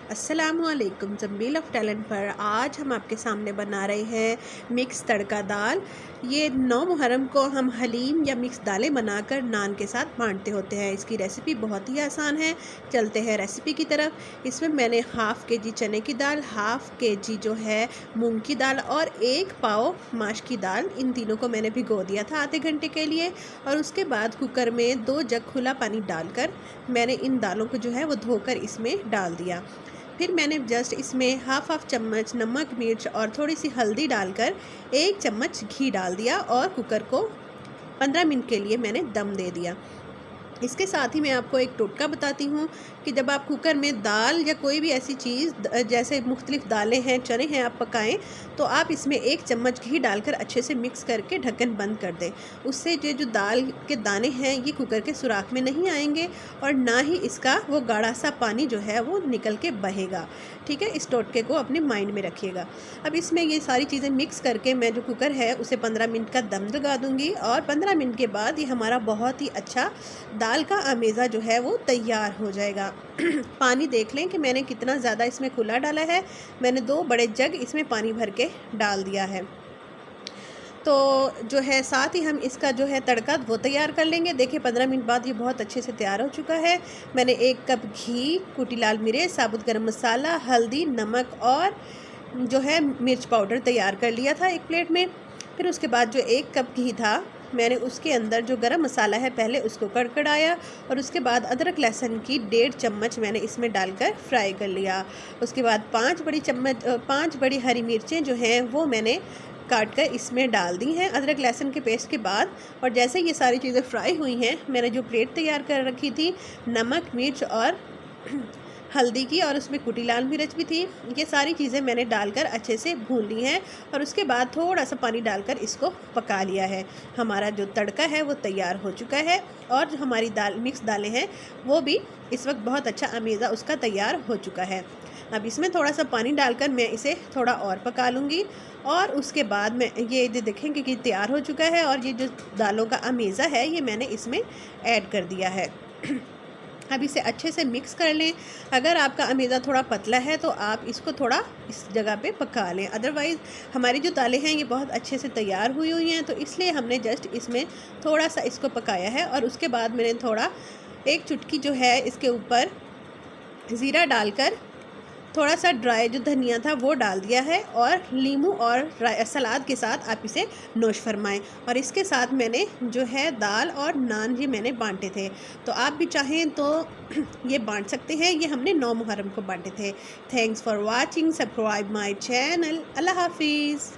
अस्सलामुअलैकुम ज़मील of talent पर आज हम आपके सामने बना रहे हैं मिक्स तड़का दाल। ये 9 मुहर्रम को हम हलीम या मिक्स दालें बनाकर नान के साथ बांटते होते हैं। इसकी रेसिपी बहुत ही आसान है। चलते हैं रेसिपी की तरफ। इसमें मैंने हाफ़ के जी चने की दाल, हाफ़ के जी जो है मूंग की दाल और 1 पाव माश की दाल, इन तीनों को मैंने भिगो दिया था आधे घंटे के लिए। और उसके बाद कुकर में 2 जग खुला पानी डालकर मैंने इन दालों को जो है वो धोकर इसमें डाल दिया। फिर मैंने जस्ट इसमें हाफ चम्मच नमक, मिर्च और थोड़ी सी हल्दी डालकर 1 चम्मच घी डाल दिया और कुकर को 15 मिनट के लिए मैंने दम दे दिया। इसके साथ ही मैं आपको एक टोटका बताती हूँ कि जब आप कुकर में दाल या कोई भी ऐसी चीज़ जैसे मुख्तलिफ दालें हैं, चने हैं, आप पकाएं तो आप इसमें 1 चम्मच घी डालकर अच्छे से मिक्स करके ढक्कन बंद कर दें। उससे जो दाल के दाने हैं ये कुकर के सुराख में नहीं आएंगे और ना ही इसका वो गाढ़ा सा पानी जो है वो निकल के बहेगा। ठीक है, इस टोटके को अपने माइंड में रखिएगा। अब इसमें ये सारी चीज़ें मिक्स करके मैं जो कुकर है उसे 15 मिनट का दम लगा दूँगी और 15 मिनट के बाद ये हमारा बहुत ही अच्छा दाल का अमेज़ा जो है वो तैयार हो जाएगा। पानी देख लें कि मैंने कितना ज़्यादा इसमें खुला डाला है। मैंने 2 बड़े जग इसमें पानी भर के डाल दिया है। तो जो है साथ ही हम इसका जो है तड़का वो तैयार कर लेंगे। देखिए 15 मिनट बाद ये बहुत अच्छे से तैयार हो चुका है। मैंने 1 कप घी, कुटी लाल मिर्च, साबुत गरम मसाला, हल्दी, नमक और जो है मिर्च पाउडर तैयार कर लिया था एक प्लेट में। फिर उसके बाद जो 1 कप घी था मैंने उसके अंदर जो गरम मसाला है पहले उसको कड़कड़ाया और उसके बाद अदरक लहसुन की 1.5 चम्मच मैंने इसमें डालकर फ्राई कर लिया। उसके बाद 5 बड़ी हरी मिर्चें जो हैं वो मैंने काट कर इसमें डाल दी हैं अदरक लहसुन के पेस्ट के बाद। और जैसे ये सारी चीज़ें फ्राई हुई हैं मैंने जो प्लेट तैयार कर रखी थी नमक, मिर्च और हल्दी की और उसमें कुटी लाल मिर्च भी थी, ये सारी चीज़ें मैंने डालकर अच्छे से भून ली हैं और उसके बाद थोड़ा सा पानी डालकर इसको पका लिया है। हमारा जो तड़का है वो तैयार हो चुका है और जो हमारी मिक्स दालें हैं वो भी इस वक्त बहुत अच्छा अमेज़ा उसका तैयार हो चुका है। अब इसमें थोड़ा सा पानी डालकर मैं इसे थोड़ा और पका लूँगी और उसके बाद मैं ये देखेंगे कि तैयार हो चुका है और ये जो दालों का अमेज़ा है ये मैंने इसमें ऐड कर दिया है। अब इसे अच्छे से मिक्स कर लें। अगर आपका अमेज़ा थोड़ा पतला है तो आप इसको थोड़ा इस जगह पे पका लें, अदरवाइज़ हमारी जो दालें हैं ये बहुत अच्छे से तैयार हुई हैं तो इसलिए हमने जस्ट इसमें थोड़ा सा इसको पकाया है। और उसके बाद मैंने थोड़ा 1 चुटकी जो है इसके ऊपर ज़ीरा डालकर थोड़ा सा ड्राई जो धनिया था वो डाल दिया है और नींबू और सलाद के साथ आप इसे नोश फरमाएं। और इसके साथ मैंने जो है दाल और नान ये मैंने बांटे थे, तो आप भी चाहें तो ये बांट सकते हैं। ये हमने 9 मुहर्रम को बांटे थे। Thanks for watching, subscribe my channel. Allah हाफिज़।